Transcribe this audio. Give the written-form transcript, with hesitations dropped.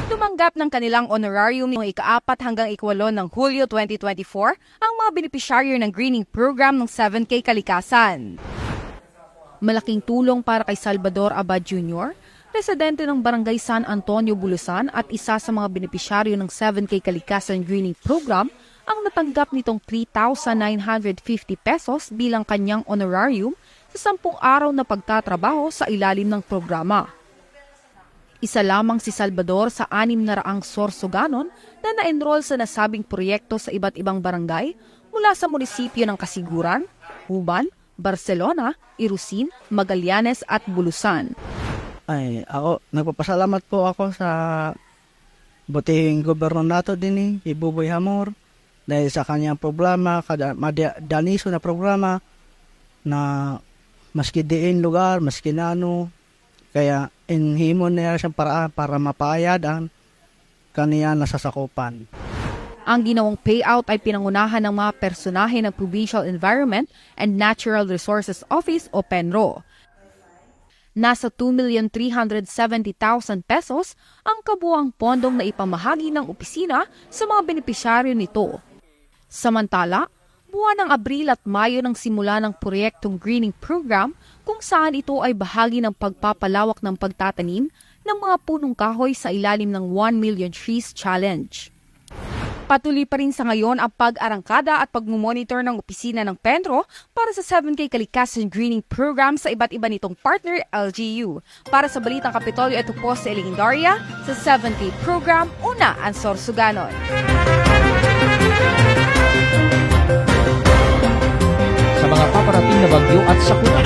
Tumanggap ng kanilang honorarium noong ika-4 hanggang ika-8 ng Hulyo 2024 ang mga benepisyaryo ng greening program ng 7K Kalikasan. Malaking tulong para kay Salvador Abad Jr., residente ng Barangay San Antonio, Bulusan at isa sa mga benepisyaryo ng 7K Kalikasan Greening Program ang natanggap nitong 3,950 pesos bilang kanyang honorarium sa 10 araw na pagtatrabaho sa ilalim ng programa. Isa lamang si Salvador sa 600 sorsoganon na na-enroll sa nasabing proyekto sa iba't ibang barangay mula sa munisipyo ng Kasiguran, Huban, Barcelona, Irusin, Magallanes at Bulusan. Nagpapasalamat po ako sa butihing gobernato din Buboy Hamor dahil sa kanyang programa, daniso na programa na maski diin lugar, maski nano, kaya inhimon niya siyang paraan para mapayad ang kaniya nasasakupan. Ang ginawang payout ay pinangunahan ng mga personahe ng Provincial Environment and Natural Resources Office o PENRO. Nasa 2,370,000 pesos ang kabuuang pondong na ipamahagi ng opisina sa mga benepisyaryo nito. Samantala, buwan ng Abril at Mayo nang simula ng proyektong greening program kung saan ito ay bahagi ng pagpapalawak ng pagtatanim ng mga punong kahoy sa ilalim ng 1 Million Trees Challenge. Patuloy pa rin sa ngayon ang pag-arangkada at pagmumonitor ng opisina ng PENRO para sa 7K Kalikasan Greening Program sa iba't iba nitong partner LGU. Para sa Balitang Kapitolyo, ito po si Eling Daria sa 7K Program, una ang Sorsoganon. Sa mga paparating na bagyo at sakuna.